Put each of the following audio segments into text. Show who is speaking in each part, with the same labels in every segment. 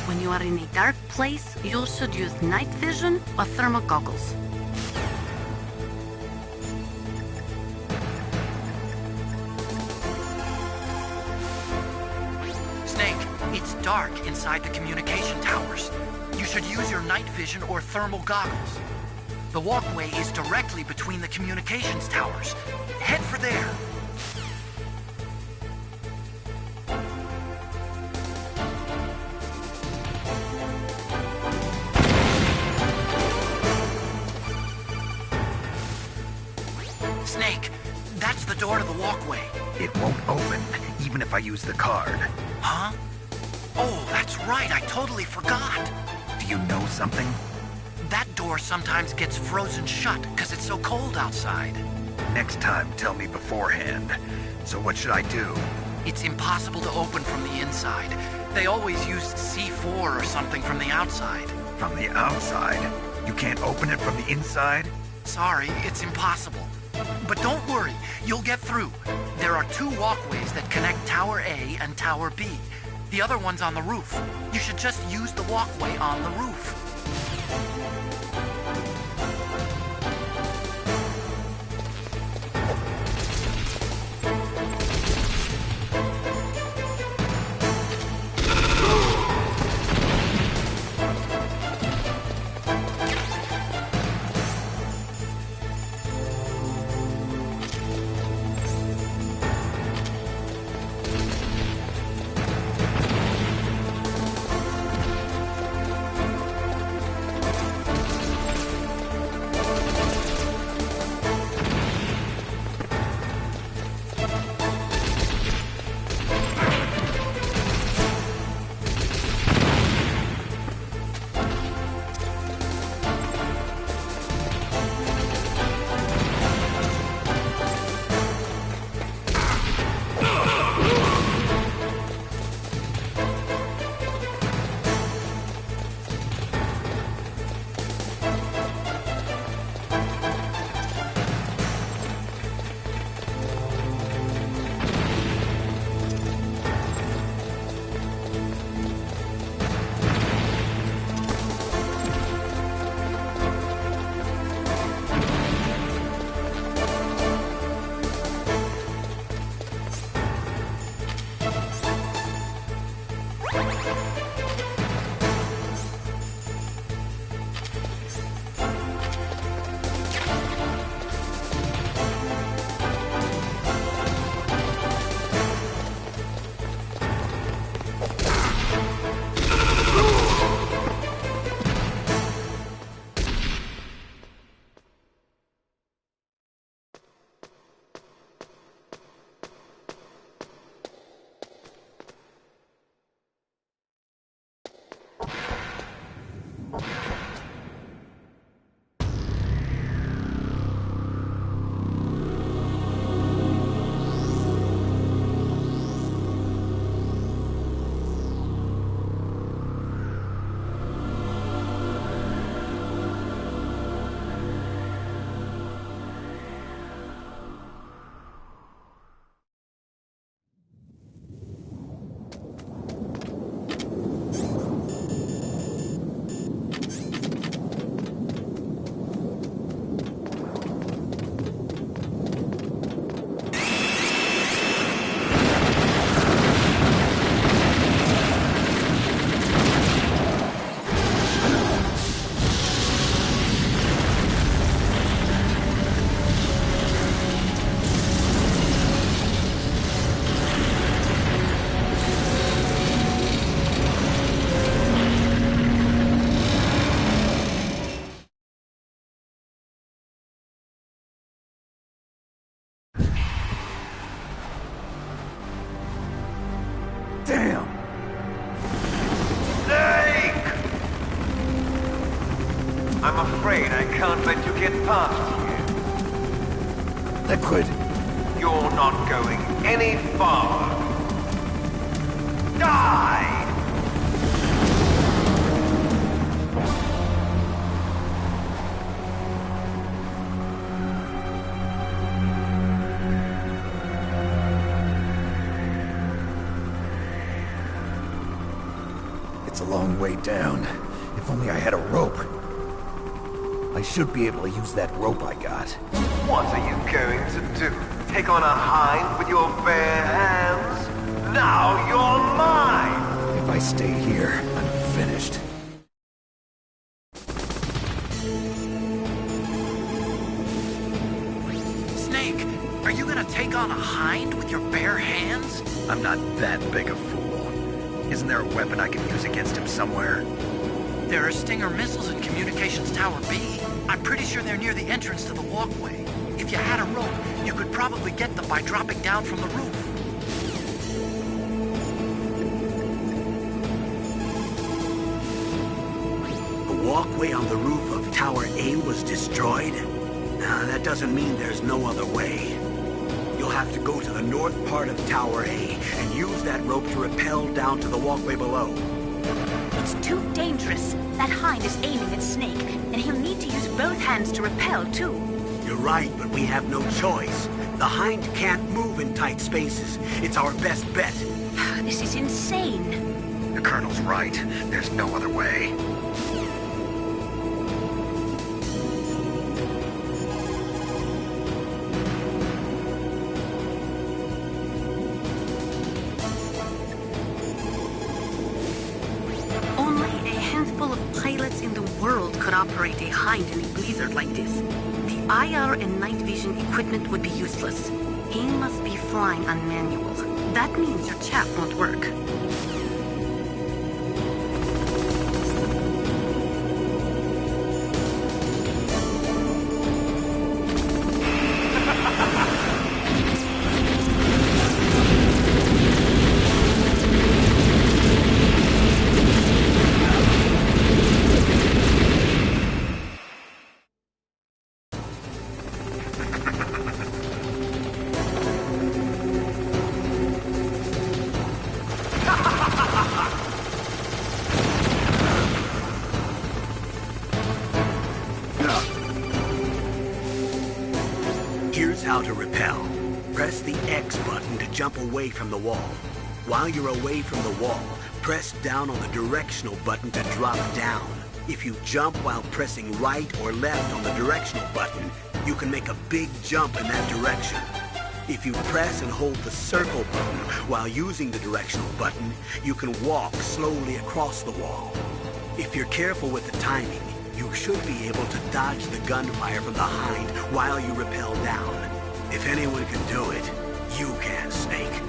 Speaker 1: When you are in a dark place, you should use night vision or thermal goggles.
Speaker 2: Snake, it's dark inside the communication towers. You should use your night vision or thermal goggles. The walkway is directly between the communications towers. Head for there. Snake, that's the door to the walkway.
Speaker 3: It won't open, even if I use the card.
Speaker 2: Huh? Oh, that's right, I totally forgot.
Speaker 3: Do you know something?
Speaker 2: That door sometimes gets frozen shut because it's so cold outside.
Speaker 3: Next time, tell me beforehand. So what should I do?
Speaker 2: It's impossible to open from the inside. They always used C4 or something from the outside.
Speaker 3: From the outside? You can't open it from the inside?
Speaker 2: Sorry, it's impossible. But don't worry, you'll get through. There are 2 walkways that connect Tower A and Tower B. The other one's on the roof. You should just use the walkway on the roof.
Speaker 3: Damn!
Speaker 4: Snake! I'm afraid I can't let you get past here.
Speaker 3: Liquid!
Speaker 4: You're not going any farther. Die!
Speaker 3: It's a long way down. If only I had a rope. I should be able to use that rope I got.
Speaker 4: What are you going to do? Take on a hind with your bare hands? Now you're mine!
Speaker 3: If I stay here, I'm finished.
Speaker 2: Snake, are you gonna take on a hind with your bare hands?
Speaker 3: I'm not that big a fool. Isn't there a weapon I can use against him somewhere?
Speaker 2: There are Stinger missiles in Communications Tower B. I'm pretty sure they're near the entrance to the walkway. If you had a rope, you could probably get them by dropping down from the roof.
Speaker 5: The walkway on the roof of Tower A was destroyed? That doesn't mean there's no other way. You'll have to go to the north part of Tower A and use that rope to rappel down to the walkway below.
Speaker 6: It's too dangerous. That hind is aiming at Snake, and he'll need to use both hands to repel, too.
Speaker 5: You're right, but we have no choice. The hind can't move in tight spaces. It's our best bet.
Speaker 6: This is insane.
Speaker 3: The Colonel's right. There's no other way.
Speaker 1: Only a handful of pilots in the world could operate a hind in a blizzard like this. The IR and night vision equipment would be useless. He must be flying on manual. That means your chaff won't work.
Speaker 5: Here's how to rappel. Press the X button to jump away from the wall. While you're away from the wall, press down on the directional button to drop down. If you jump while pressing right or left on the directional button, you can make a big jump in that direction. If you press and hold the circle button while using the directional button, you can walk slowly across the wall. If you're careful with the timing, you should be able to dodge the gunfire from the hind while you rappel down. If anyone can do it, you can, Snake.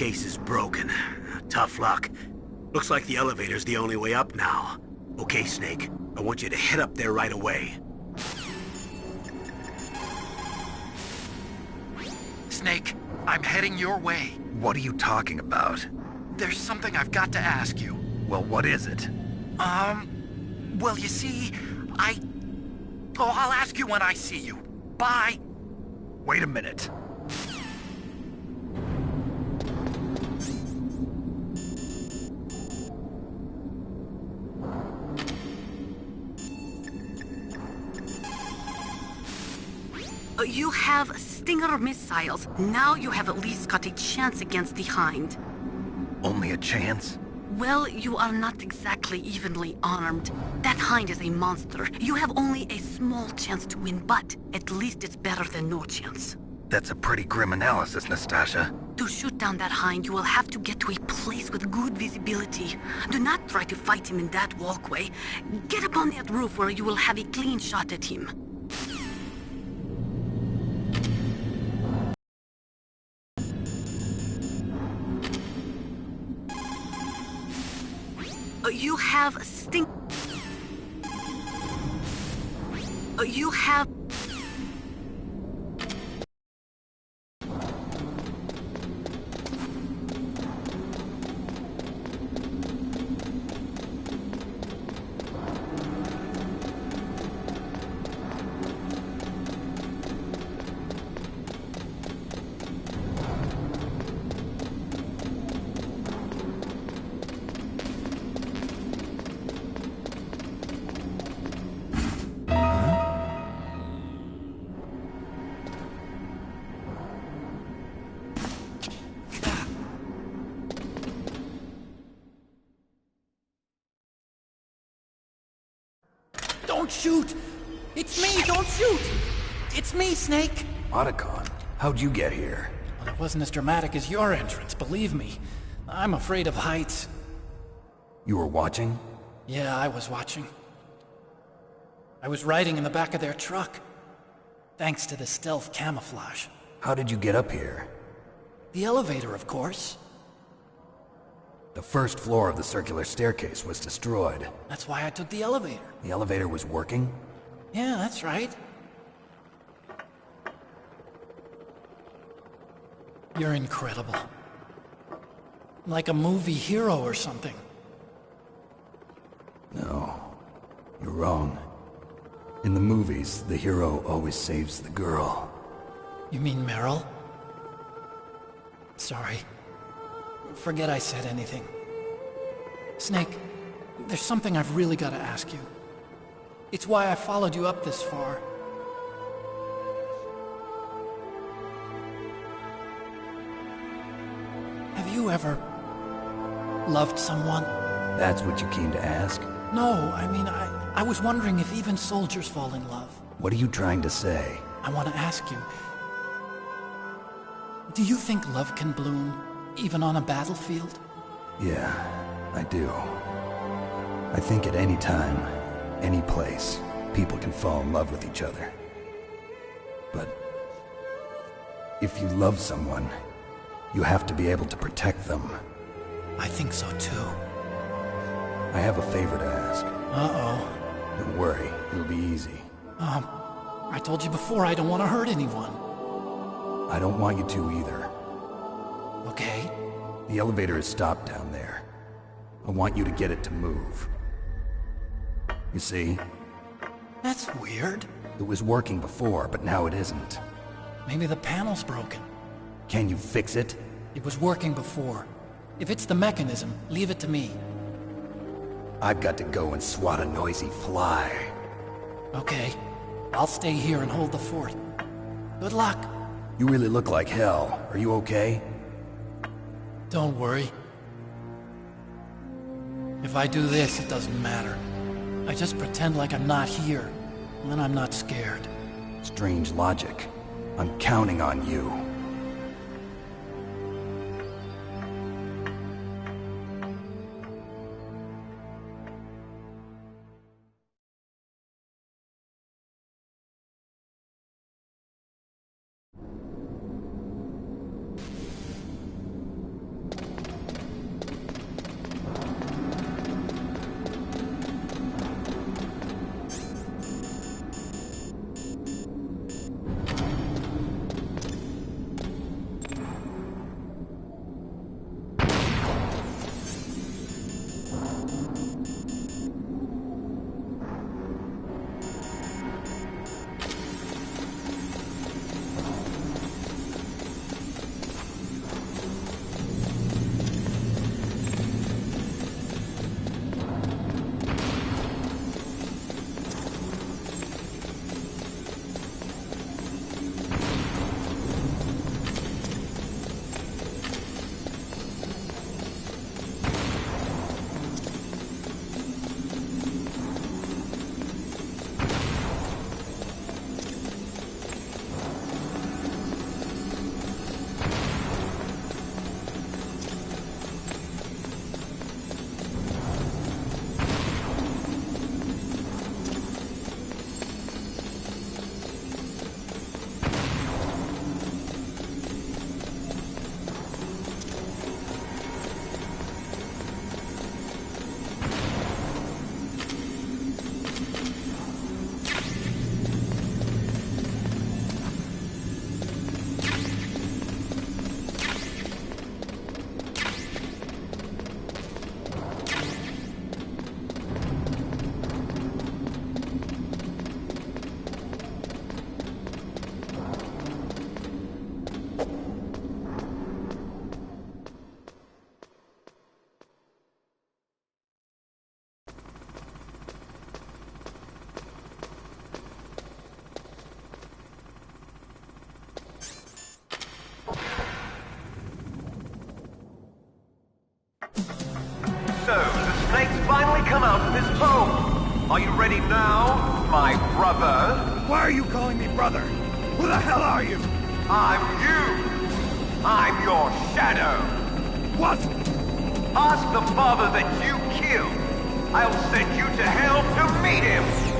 Speaker 5: staircase is broken. Tough luck. Looks like the elevator's the only way up now. Okay, Snake. I want you to head up there right away.
Speaker 2: Snake, I'm heading your way.
Speaker 3: What are you talking about?
Speaker 2: There's something I've got to ask you.
Speaker 3: Well, what is it?
Speaker 2: Well, you see, Oh, I'll ask you when I see you. Bye.
Speaker 3: Wait a minute.
Speaker 1: You have Stinger missiles. Now you have at least got a chance against the Hind.
Speaker 3: Only a chance?
Speaker 1: Well, you are not exactly evenly armed. That Hind is a monster. You have only a small chance to win, but at least it's better than no chance.
Speaker 3: That's a pretty grim analysis, Nastasha.
Speaker 1: To shoot down that Hind, you will have to get to a place with good visibility. Do not try to fight him in that walkway. Get up on that roof where you will have a clean shot at him. You have You have...
Speaker 2: Don't shoot! It's me, don't shoot! It's me, Snake!
Speaker 3: Otacon, how'd you get here?
Speaker 2: Well, it wasn't as dramatic as your entrance, believe me. I'm afraid of heights.
Speaker 3: You were watching?
Speaker 2: Yeah, I was watching. I was riding in the back of their truck. Thanks to the stealth camouflage.
Speaker 3: How did you get up here?
Speaker 2: The elevator, of course.
Speaker 3: The first floor of the circular staircase was destroyed.
Speaker 2: That's why I took the elevator.
Speaker 3: The elevator was working?
Speaker 2: Yeah, that's right. You're incredible. Like a movie hero or something.
Speaker 3: No, you're wrong. In the movies, the hero always saves the girl.
Speaker 2: You mean Meryl? Sorry. Forget I said anything. Snake, there's something I've really got to ask you. It's why I followed you up this far. Have you ever loved someone?
Speaker 3: That's what you came to ask?
Speaker 2: No, I mean, I was wondering if even soldiers fall in love.
Speaker 3: What are you trying to say?
Speaker 2: I want to ask you, do you think love can bloom, even on a battlefield?
Speaker 3: Yeah, I do. I think at any time, any place, people can fall in love with each other. But if you love someone, you have to be able to protect them.
Speaker 2: I think so too.
Speaker 3: I have a favor to ask.
Speaker 2: Uh-oh.
Speaker 3: Don't worry, it'll be easy.
Speaker 2: I told you before I don't want to hurt anyone.
Speaker 3: I don't want you to either.
Speaker 2: Okay.
Speaker 3: The elevator is stopped down there. I want you to get it to move. You see?
Speaker 2: That's weird.
Speaker 3: It was working before, but now it isn't.
Speaker 2: Maybe the panel's broken.
Speaker 3: Can you fix it?
Speaker 2: It was working before. If it's the mechanism, leave it to me.
Speaker 3: I've got to go and swat a noisy fly.
Speaker 2: Okay. I'll stay here and hold the fort. Good luck.
Speaker 3: You really look like hell. Are you okay?
Speaker 2: Don't worry. If I do this, it doesn't matter. I just pretend like I'm not here, and then I'm not scared.
Speaker 3: Strange logic. I'm counting on you.
Speaker 4: Snake's finally come out of his home. Are you ready now, my brother?
Speaker 3: Why are you calling me brother? Who the hell are you?
Speaker 4: I'm you. I'm your shadow.
Speaker 3: What?
Speaker 4: Ask the father that you killed. I'll send you to hell to meet him.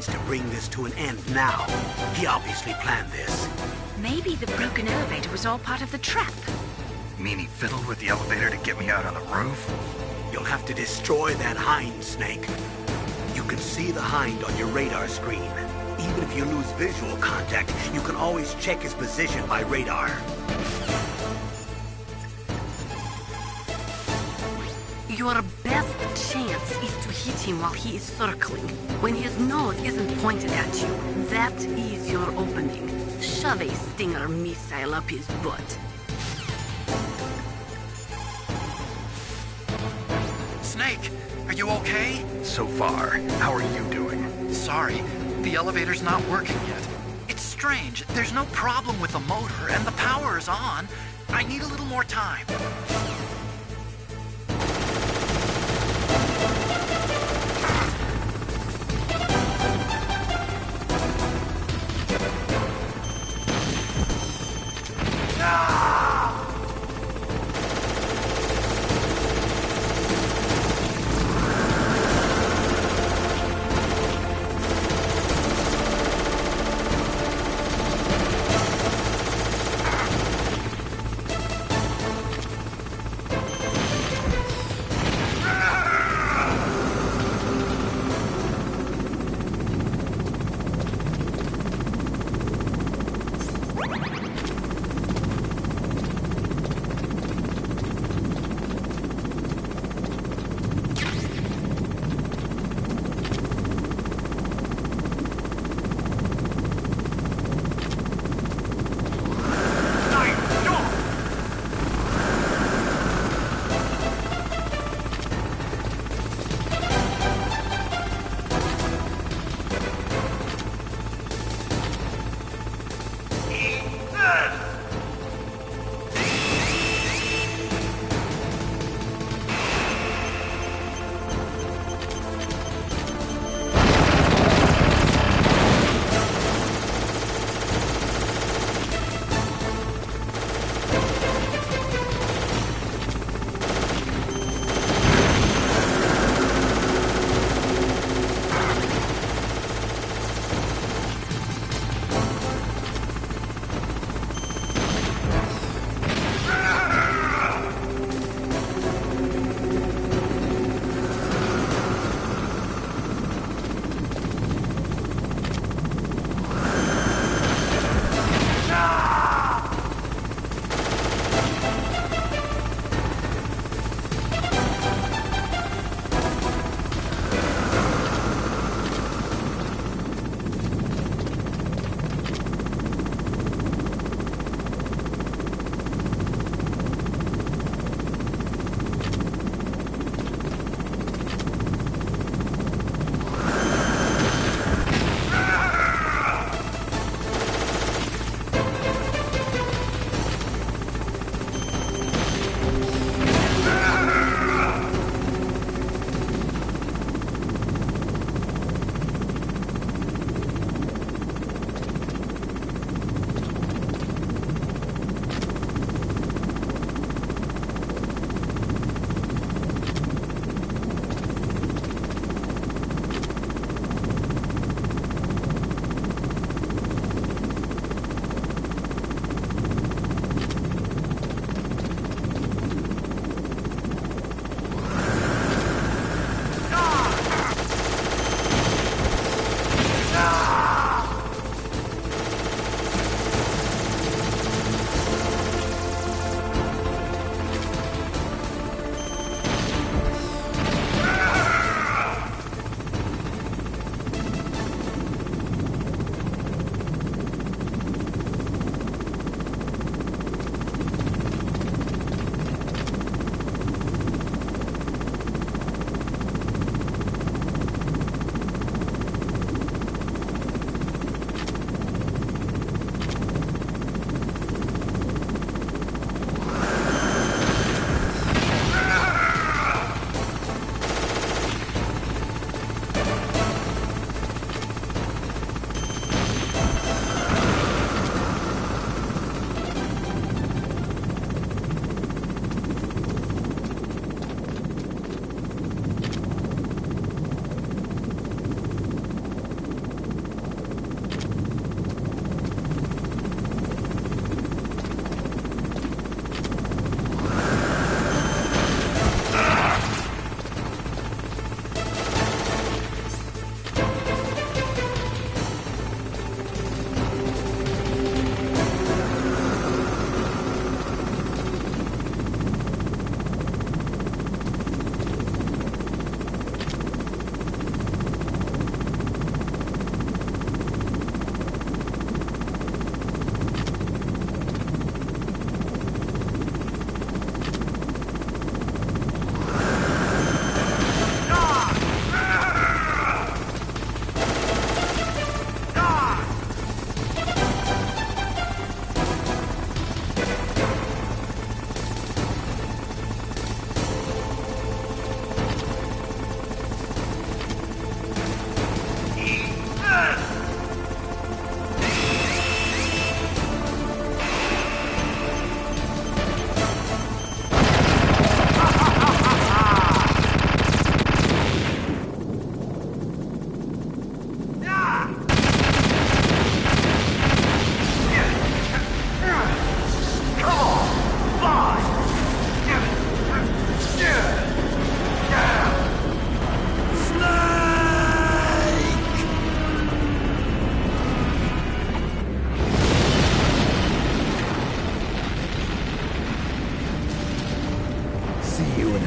Speaker 5: means to bring this to an end now. He obviously planned this.
Speaker 6: Maybe the broken elevator was all part of the trap.
Speaker 3: Mean he fiddled with the elevator to get me out on the roof?
Speaker 5: You'll have to destroy that hind, Snake. You can see the hind on your radar screen. Even if you lose visual contact, you can always check his position by radar.
Speaker 1: Your best chance is to hit him while he is circling. When his nose isn't pointed at you, that is your opening. Shove a Stinger missile up his butt.
Speaker 2: Snake, are you okay?
Speaker 3: So far, how are you doing?
Speaker 2: Sorry, the elevator's not working yet. It's strange. There's no problem with the motor, and the power is on. I need a little more time.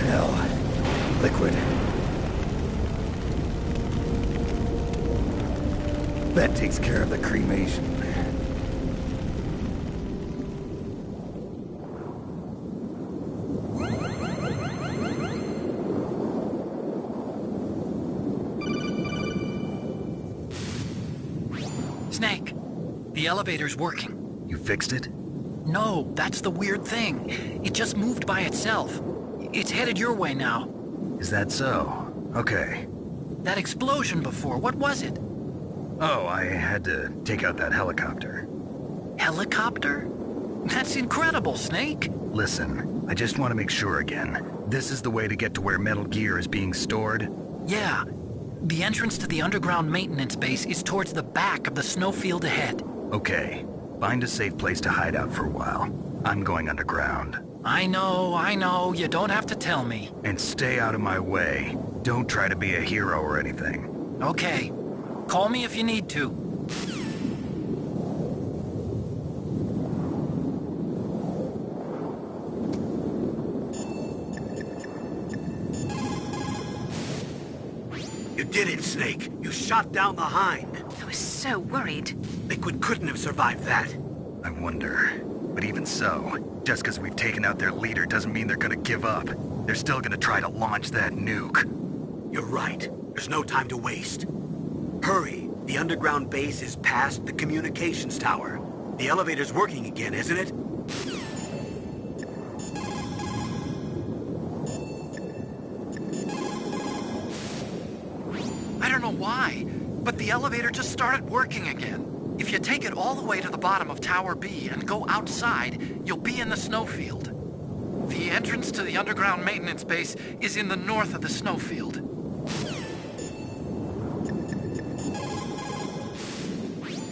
Speaker 3: hell. Liquid. That takes care of the cremation.
Speaker 2: Snake, the elevator's working.
Speaker 3: You fixed it?
Speaker 2: No, that's the weird thing. It just moved by itself. It's headed your way now.
Speaker 3: Is that so? Okay.
Speaker 2: That explosion before, what was it?
Speaker 3: Oh, I had to take out that helicopter.
Speaker 2: Helicopter? That's incredible, Snake.
Speaker 3: Listen, I just want to make sure again. This is the way to get to where Metal Gear is being stored?
Speaker 2: Yeah. The entrance to the underground maintenance base is towards the back of the snowfield ahead.
Speaker 3: Okay. Find a safe place to hide out for a while. I'm going underground.
Speaker 2: I know. You don't have to tell me.
Speaker 3: And stay out of my way. Don't try to be a hero or anything.
Speaker 2: Okay. Call me if you need to.
Speaker 5: You did it, Snake. You shot down the Hind.
Speaker 6: I was so worried.
Speaker 5: Liquid couldn't have survived that.
Speaker 3: I wonder. But even so, just because we've taken out their leader doesn't mean they're gonna give up. They're still gonna try to launch that nuke.
Speaker 5: You're right. There's no time to waste. Hurry. The underground base is past the communications tower. The elevator's working again, isn't it?
Speaker 2: I don't know why, but the elevator just started working again. If you take it all the way to the bottom of Tower B and go outside, you'll be in the snowfield. The entrance to the underground maintenance base is in the north of the snowfield.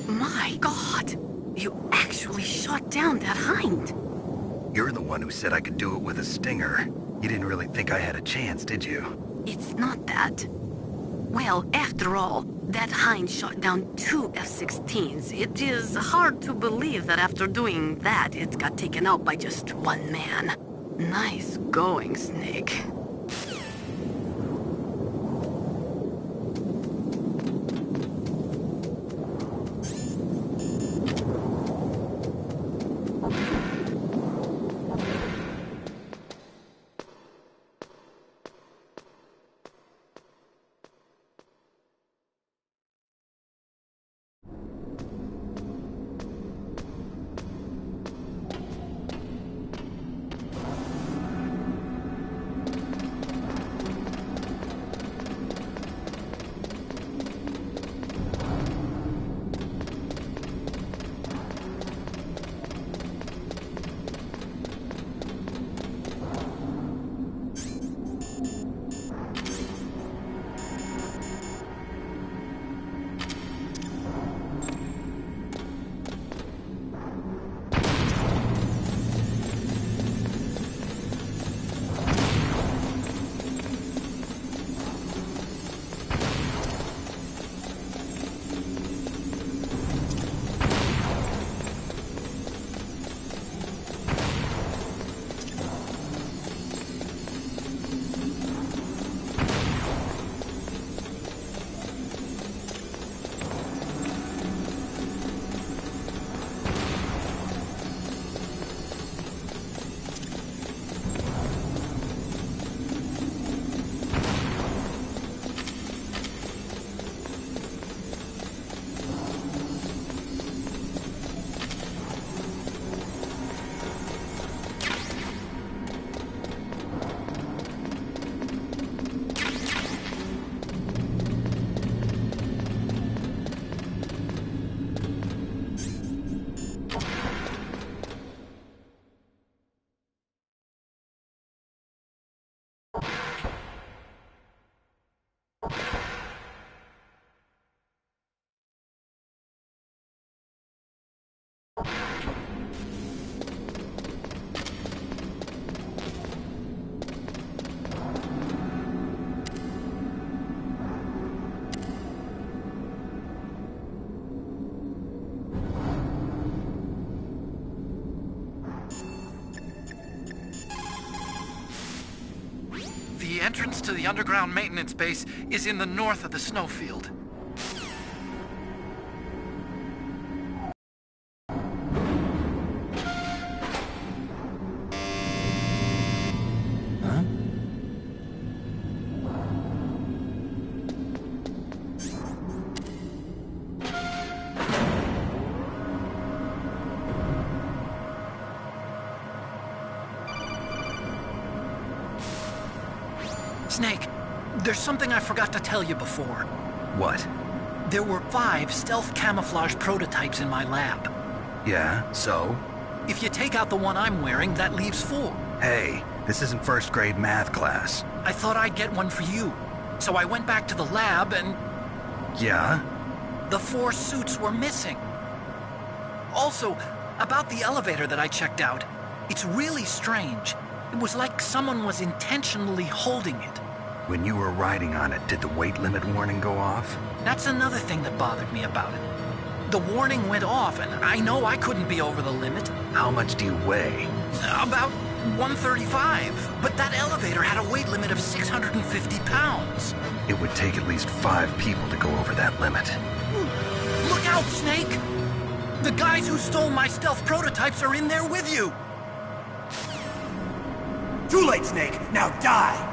Speaker 1: My God! You actually shot down that Hind!
Speaker 3: You're the one who said I could do it with a stinger. You didn't really think I had a chance, did you?
Speaker 1: It's not that. Well, after all, that Hind shot down 2 F-16s. It is hard to believe that after doing that, it got taken out by just one man. Nice going, Snake.
Speaker 2: entrance to the underground maintenance base is in the north of the snowfield. Snake, there's something I forgot to tell you before.
Speaker 3: What?
Speaker 2: There were 5 stealth camouflage prototypes in my lab.
Speaker 3: Yeah, so?
Speaker 2: If you take out the one I'm wearing, that leaves 4.
Speaker 3: Hey, this isn't first grade math class.
Speaker 2: I thought I'd get one for you. So I went back to the lab and...
Speaker 3: Yeah?
Speaker 2: the 4 suits were missing. Also, about the elevator that I checked out, it's really strange. It was like someone was intentionally holding it.
Speaker 3: When you were riding on it, did the weight limit warning go off?
Speaker 2: That's another thing that bothered me about it. The warning went off, and I know I couldn't be over the limit.
Speaker 3: How much do you weigh?
Speaker 2: About 135, but that elevator had a weight limit of 650 pounds.
Speaker 3: It would take at least 5 people to go over that limit.
Speaker 2: Look out, Snake! The guys who stole my stealth prototypes are in there with you!
Speaker 7: Too late, Snake! Now die!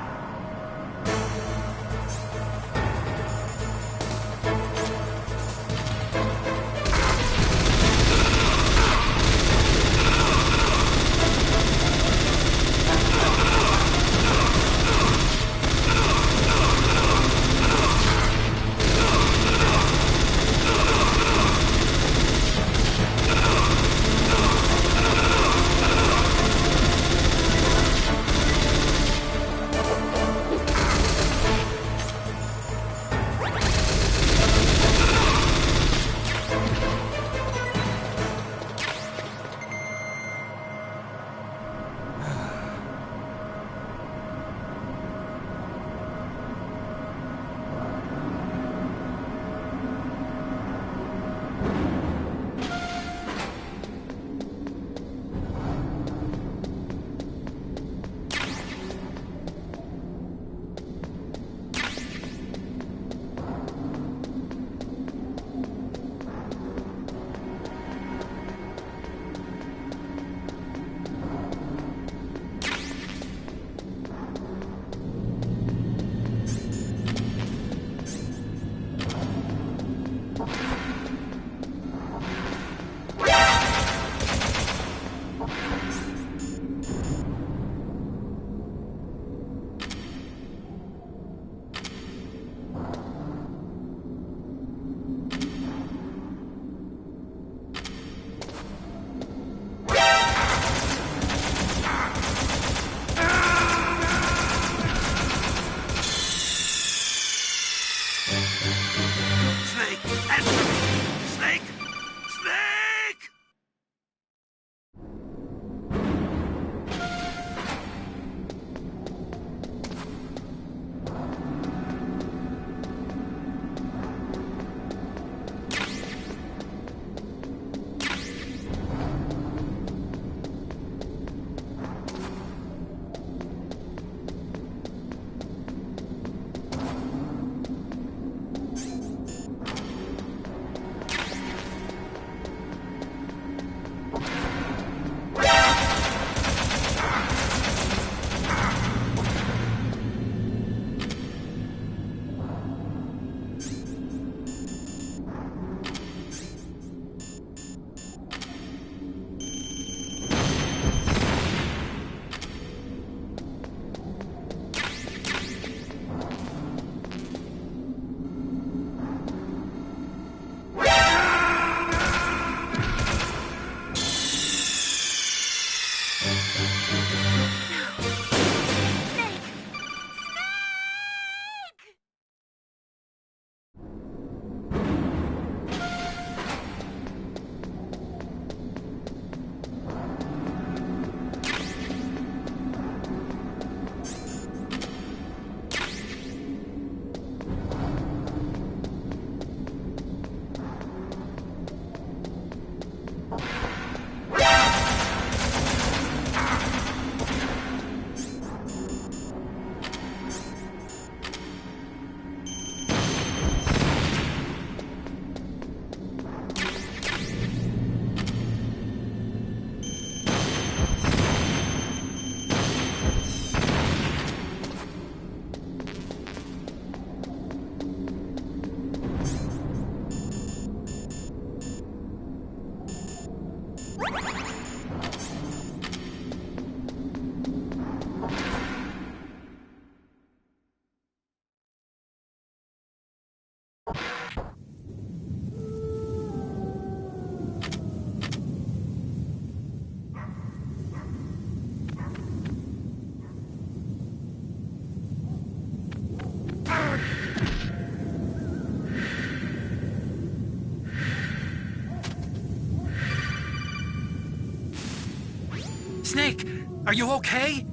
Speaker 2: Snake, are you okay?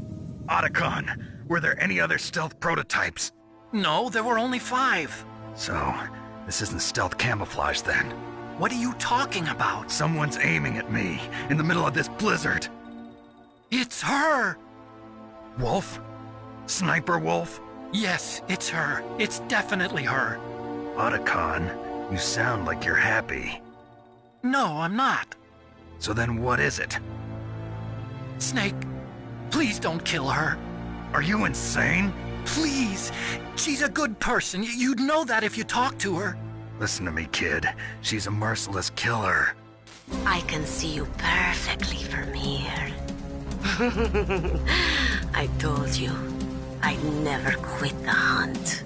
Speaker 3: Otacon, were there any other stealth prototypes?
Speaker 2: No, there were only 5.
Speaker 3: So, this isn't stealth camouflage then.
Speaker 2: What are you talking about?
Speaker 3: Someone's aiming at me, in the middle of this blizzard.
Speaker 2: It's her!
Speaker 3: Wolf? Sniper Wolf?
Speaker 2: Yes, it's her. It's definitely her.
Speaker 3: Otacon, you sound like you're happy.
Speaker 2: No, I'm not.
Speaker 3: So then what is it?
Speaker 2: Snake, please don't kill her.
Speaker 3: Are you insane?
Speaker 2: Please. She's a good person. You'd know that if you talked to her.
Speaker 3: Listen to me, kid. She's a merciless killer.
Speaker 1: I can see you perfectly from here. I told you, I'd never quit the hunt.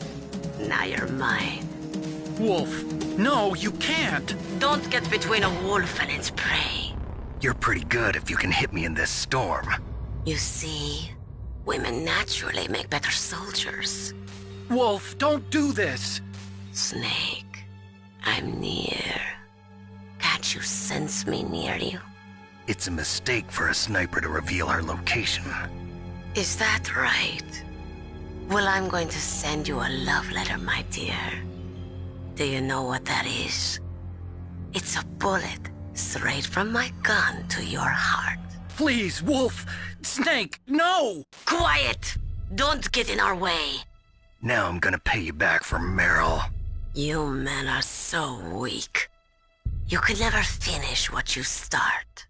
Speaker 1: Now you're mine.
Speaker 2: Wolf, no, you can't.
Speaker 1: Don't get between a wolf and its prey.
Speaker 3: You're pretty good if you can hit me in this storm.
Speaker 1: You see, women naturally make better soldiers.
Speaker 2: Wolf, don't do this.
Speaker 1: Snake, I'm near. Can't you sense me near you?
Speaker 3: It's a mistake for a sniper to reveal her location.
Speaker 1: Is that right? Well, I'm going to send you a love letter, my dear. Do you know what that is? It's a bullet straight from my gun to your heart.
Speaker 2: Please, Wolf. Snake, no!
Speaker 1: Quiet! Don't get in our way.
Speaker 3: Now I'm gonna pay you back for Meryl.
Speaker 1: You men are so weak. You could never finish what you start.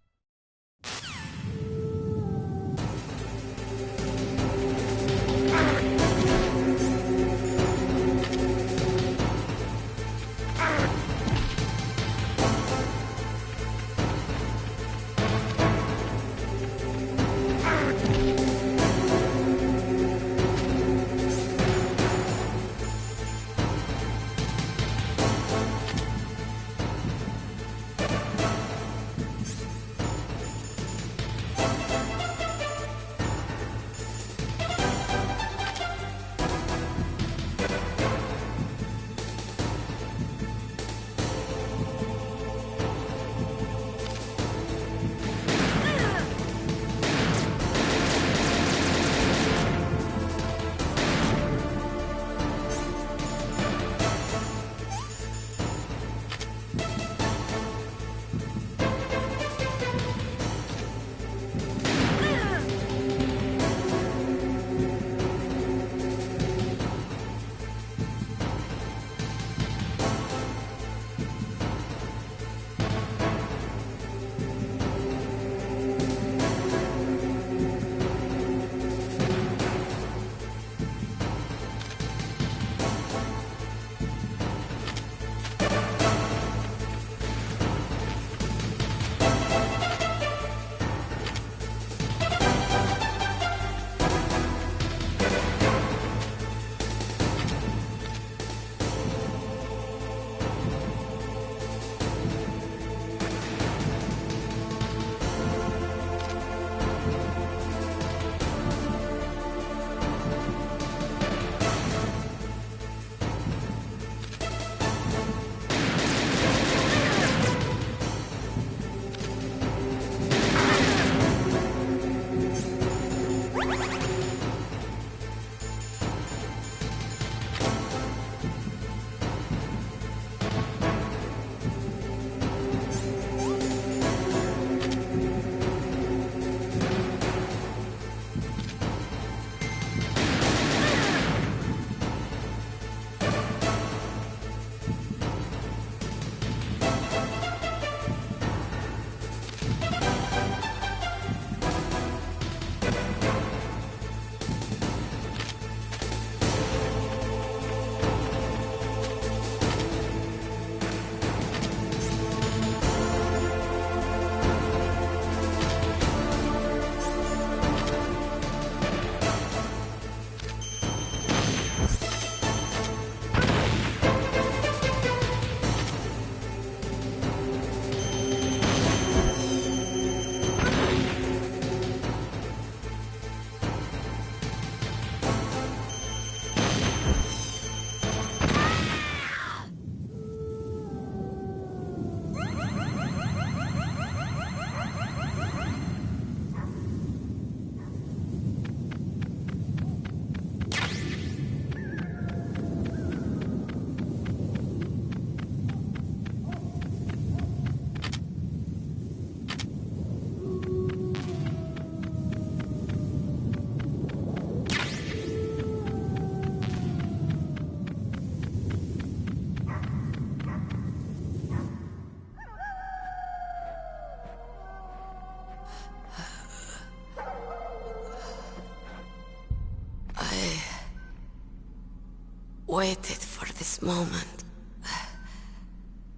Speaker 8: waited for this moment.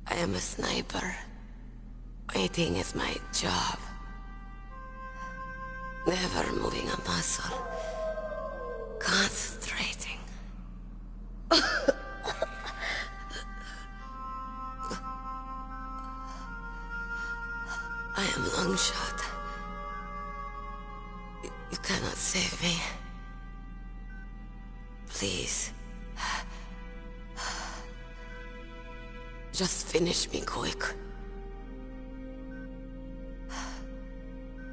Speaker 8: I am a sniper. Waiting is my job. Never moving a muscle. Concentrating. I am Longshot. You cannot save me. Please. Just finish me quick.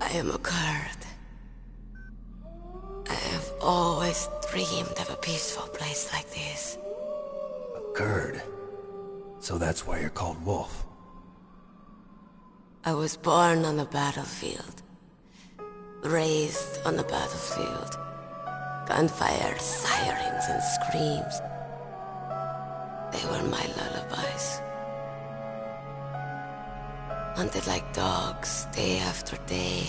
Speaker 8: I am a Kurd. I have always dreamed of a peaceful place like this.
Speaker 3: A Kurd? So that's why you're called Wolf.
Speaker 8: I was born on the battlefield. Raised on the battlefield. Gunfire, sirens, and screams. They were my lullabies. Hunted like dogs, day after day.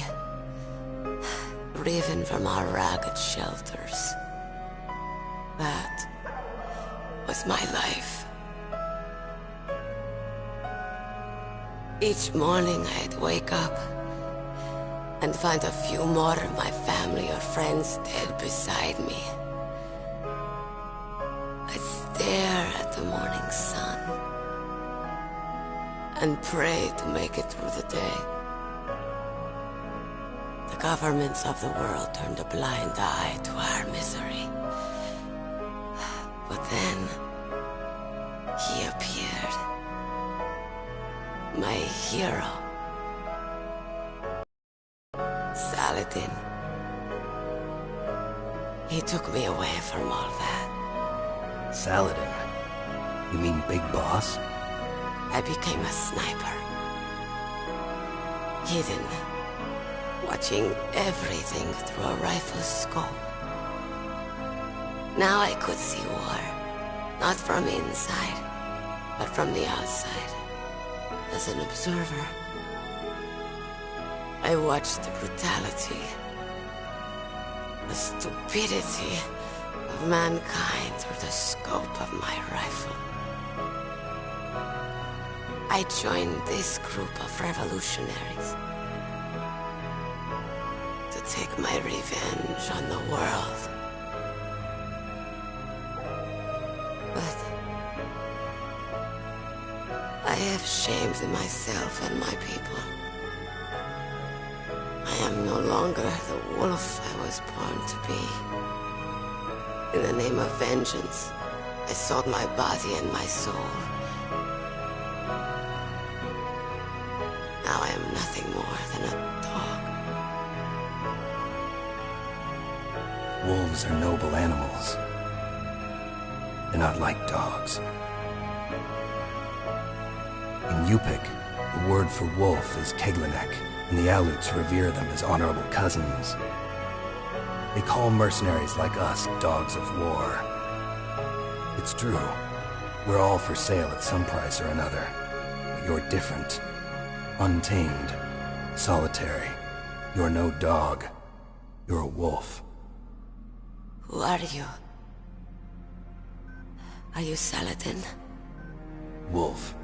Speaker 8: Driven from our ragged shelters. That was my life. Each morning I'd wake up and find a few more of my family or friends dead beside me. I'd stare at the morning sun and pray to make it through the day. The governments of the world turned a blind eye to our misery. But then, he appeared. My hero. Saladin. He took me away from all that.
Speaker 3: Saladin? You mean Big Boss?
Speaker 8: I became a sniper. Hidden. Watching everything through a rifle's scope. Now I could see war. Not from inside, but from the outside. As an observer. I watched the brutality, the stupidity of mankind through the scope of my rifle. I joined this group of revolutionaries to take my revenge on the world. But I have shamed myself and my people. I am no longer the wolf I was born to be. In the name of vengeance, I sold my body and my soul. Now I am nothing more than a dog.
Speaker 3: Wolves are noble animals. They're not like dogs. In Yupik, the word for wolf is Keglanek, and the Aleuts revere them as honorable cousins. They call mercenaries like us dogs of war. It's true. We're all for sale at some price or another. But you're different. Untamed. Solitary. You're no dog. You're a wolf.
Speaker 8: Who are you? Are you Saladin?
Speaker 3: Wolf.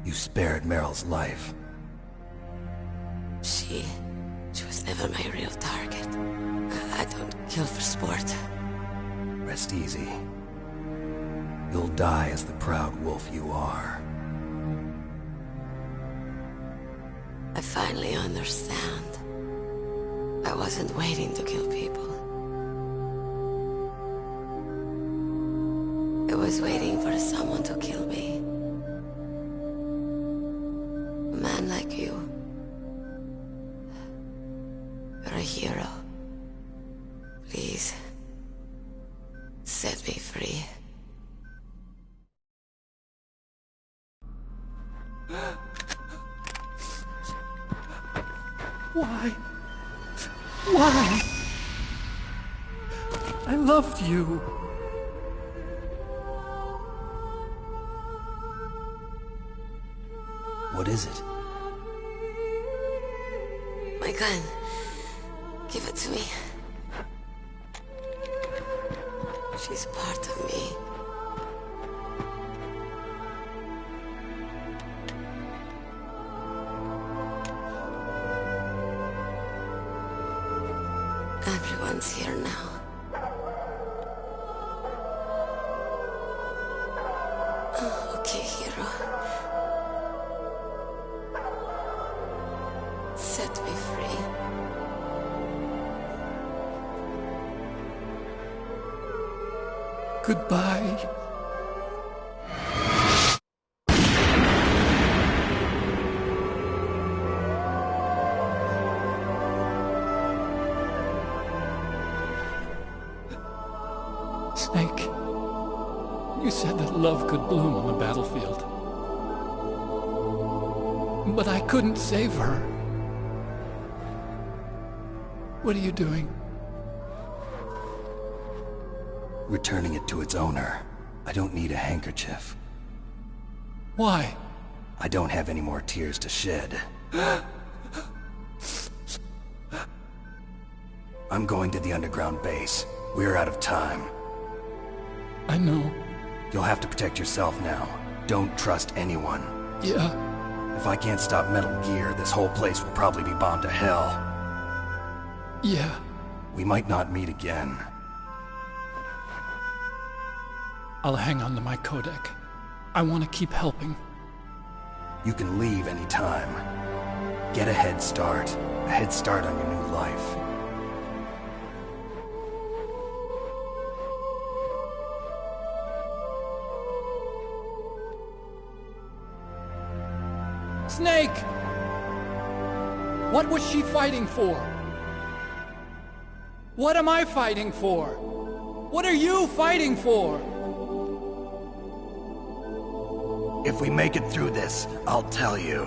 Speaker 3: You spared Meryl's life.
Speaker 8: She was never my real target. I don't kill for sport.
Speaker 3: Rest easy. You'll die as the proud wolf you are.
Speaker 8: I finally understand. I wasn't waiting to kill people. I was waiting for someone to kill me. A man like you. You're a hero. Please, set me free.
Speaker 2: Why? Why? I loved you.
Speaker 3: What is it?
Speaker 8: My gun. Give it to me. She's part of me. Everyone's here now. Okay, hero. Set me free.
Speaker 9: Goodbye. Snake, you said that love could bloom on the battlefield. But I couldn't save her. What are you doing?
Speaker 3: Returning it to its owner. I don't need a handkerchief.
Speaker 9: Why?
Speaker 3: I don't have any more tears to shed. I'm going to the underground base. We're out of time.
Speaker 9: I know.
Speaker 3: You'll have to protect yourself now. Don't trust anyone.
Speaker 9: Yeah.
Speaker 3: If I can't stop Metal Gear, this whole place will probably be bombed to hell.
Speaker 9: Yeah.
Speaker 3: We might not meet again.
Speaker 9: I'll hang on to my codec. I want to keep helping.
Speaker 3: You can leave anytime. Get a head start. A head start on your new life.
Speaker 9: Snake! What was she fighting for? What am I fighting for? What are you fighting for?
Speaker 3: If we make it through this, I'll tell you.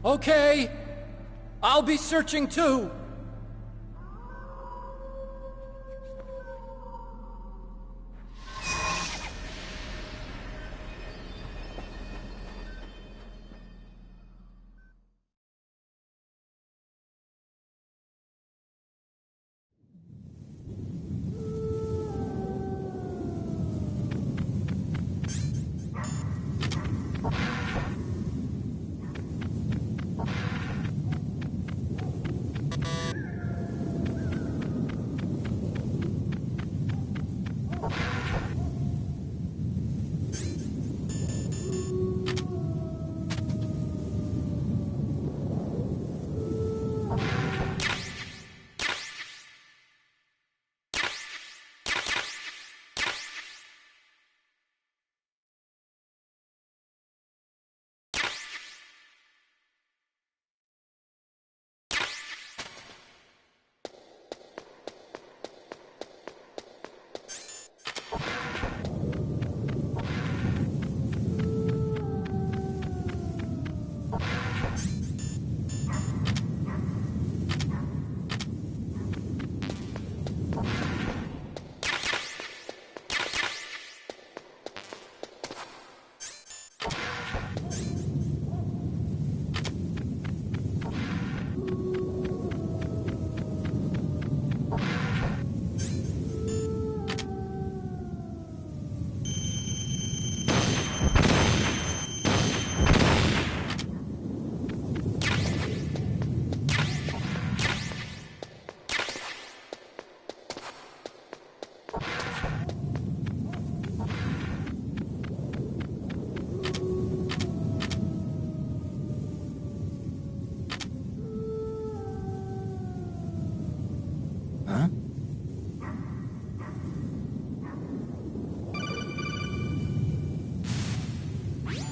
Speaker 9: Okay. I'll be searching too.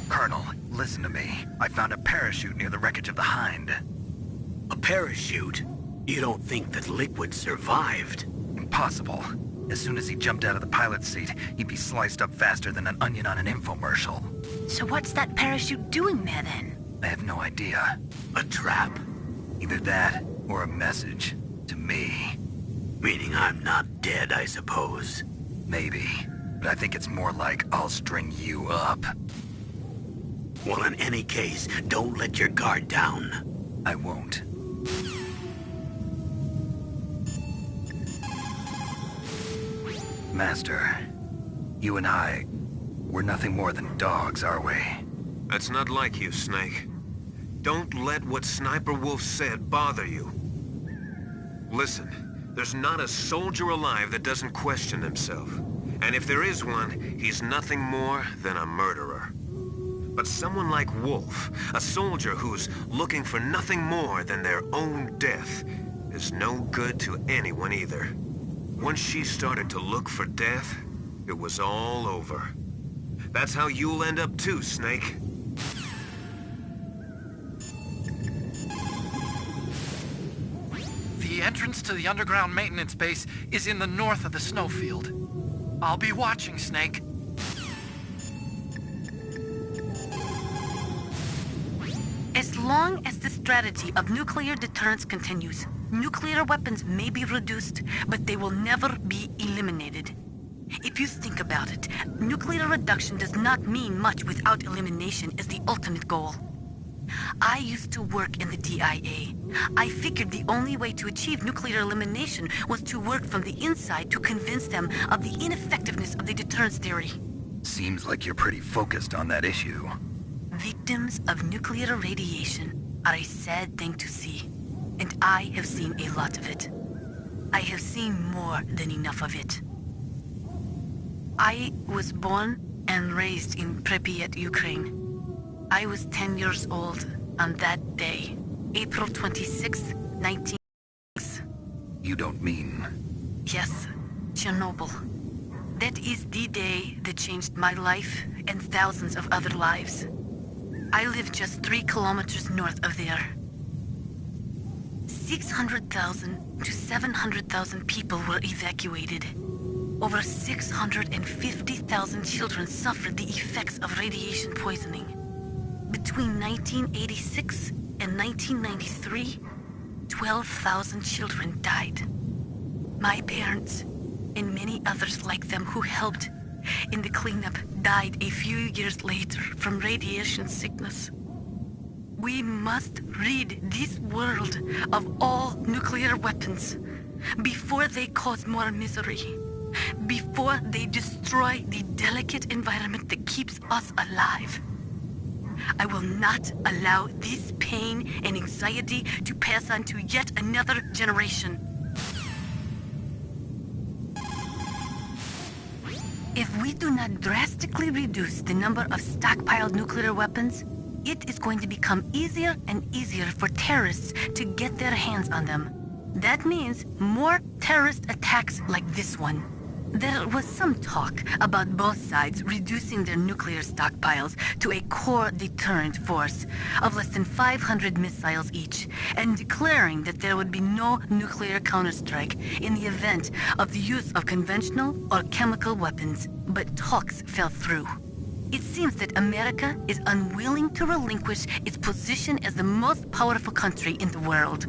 Speaker 2: Colonel, listen to me. I found a parachute near the wreckage of the Hind.
Speaker 5: A parachute? You don't think that Liquid survived?
Speaker 2: Impossible. As soon as he jumped out of the pilot's seat, he'd be sliced up faster than an onion on an infomercial.
Speaker 6: So what's that parachute doing there then?
Speaker 2: I have no idea.
Speaker 5: A trap?
Speaker 2: Either that, or a message. To me.
Speaker 5: Meaning I'm not dead, I suppose.
Speaker 2: Maybe. But I think it's more like I'll string you up.
Speaker 5: Well, in any case, don't let your guard down.
Speaker 2: I won't.
Speaker 3: Master, you and I, we're nothing more than dogs, are we?
Speaker 10: That's not like you, Snake. Don't let what Sniper Wolf said bother you. Listen, there's not a soldier alive that doesn't question himself. And if there is one, he's nothing more than a murderer. But someone like Wolf, a soldier who's looking for nothing more than their own death, is no good to anyone either. Once she started to look for death, it was all over. That's how you'll end up too, Snake.
Speaker 2: The entrance to the underground maintenance base is in the north of the snowfield. I'll be watching, Snake.
Speaker 1: As long as the strategy of nuclear deterrence continues, nuclear weapons may be reduced, but they will never be eliminated. If you think about it, nuclear reduction does not mean much without elimination as the ultimate goal. I used to work in the DIA. I figured the only way to achieve nuclear elimination was to work from the inside to convince them of the ineffectiveness of the deterrence theory.
Speaker 3: Seems like you're pretty focused on that issue.
Speaker 1: Victims of nuclear radiation are a sad thing to see, and I have seen a lot of it. I have seen more than enough of it. I was born and raised in Pripyat, Ukraine. I was 10 years old on that day, April 26, 1986.
Speaker 3: You don't mean...
Speaker 1: Yes, Chernobyl. That is the day that changed my life and thousands of other lives. I live just 3 kilometers north of there. 600,000 to 700,000 people were evacuated. Over 650,000 children suffered the effects of radiation poisoning. Between 1986 and 1993, 12,000 children died. My parents, and many others like them who helped in the cleanup, died a few years later from radiation sickness. We must rid this world of all nuclear weapons before they cause more misery, before they destroy the delicate environment that keeps us alive. I will not allow this pain and anxiety to pass on to yet another generation. If we do not drastically reduce the number of stockpiled nuclear weapons, it is going to become easier and easier for terrorists to get their hands on them. That means more terrorist attacks like this one. There was some talk about both sides reducing their nuclear stockpiles to a core deterrent force of less than 500 missiles each, and declaring that there would be no nuclear counterstrike in the event of the use of conventional or chemical weapons. But talks fell through. It seems that America is unwilling to relinquish its position as the most powerful country in the world.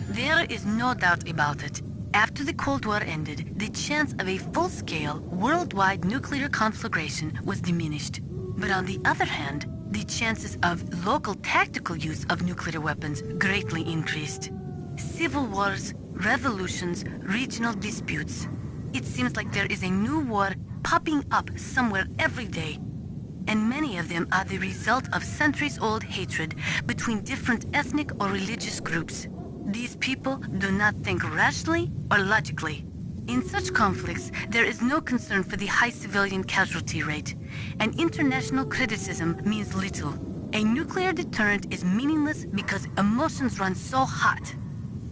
Speaker 1: There is no doubt about it. After the Cold War ended, the chance of a full-scale, worldwide nuclear conflagration was diminished. But on the other hand, the chances of local tactical use of nuclear weapons greatly increased. Civil wars, revolutions, regional disputes. It seems like there is a new war popping up somewhere every day. And many of them are the result of centuries-old hatred between different ethnic or religious groups. These people do not think rationally or logically. In such conflicts, there is no concern for the high civilian casualty rate, and international criticism means little. A nuclear deterrent is meaningless because emotions run so hot.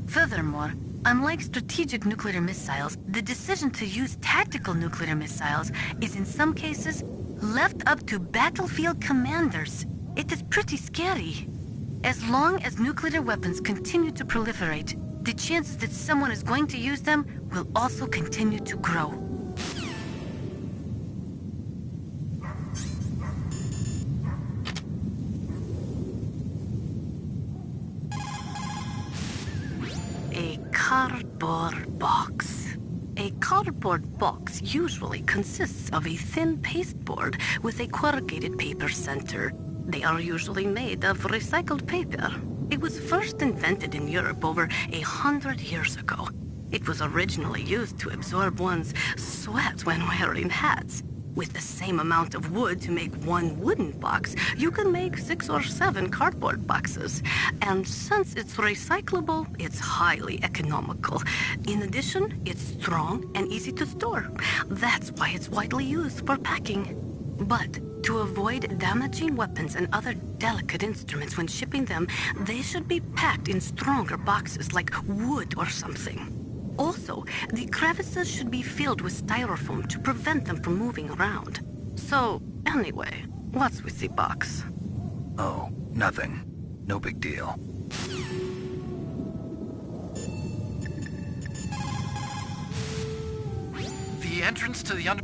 Speaker 1: Furthermore, unlike strategic nuclear missiles, the decision to use tactical nuclear missiles is in some cases left up to battlefield commanders. It is pretty scary. As long as nuclear weapons continue to proliferate, the chances that someone is going to use them will also continue to grow. A cardboard box. A cardboard box usually consists of a thin pasteboard with a corrugated paper center. They are usually made of recycled paper. It was first invented in Europe over 100 years ago. It was originally used to absorb one's sweat when wearing hats. With the same amount of wood to make one wooden box, you can make 6 or 7 cardboard boxes. And since it's recyclable, it's highly economical. In addition, it's strong and easy to store. That's why it's widely used for packing. But to avoid damaging weapons and other delicate instruments when shipping them, they should be packed in stronger boxes like wood or something. Also, the crevices should be filled with styrofoam to prevent them from moving around. So, anyway, what's with the box?
Speaker 3: Oh, nothing. No big deal.
Speaker 2: The entrance to the under...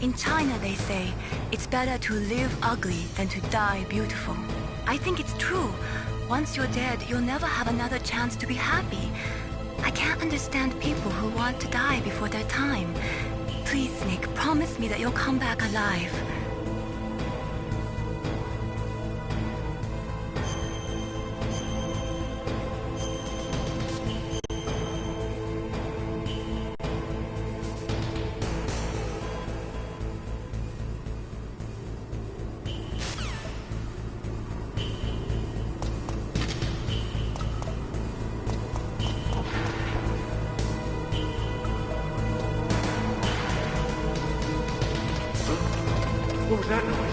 Speaker 6: In China, they say, it's better to live ugly than to die beautiful. I think it's true. Once you're dead, you'll never have another chance to be happy. I can't understand people who want to die before their time. Please, Snake, promise me that you'll come back alive.
Speaker 4: What was that noise?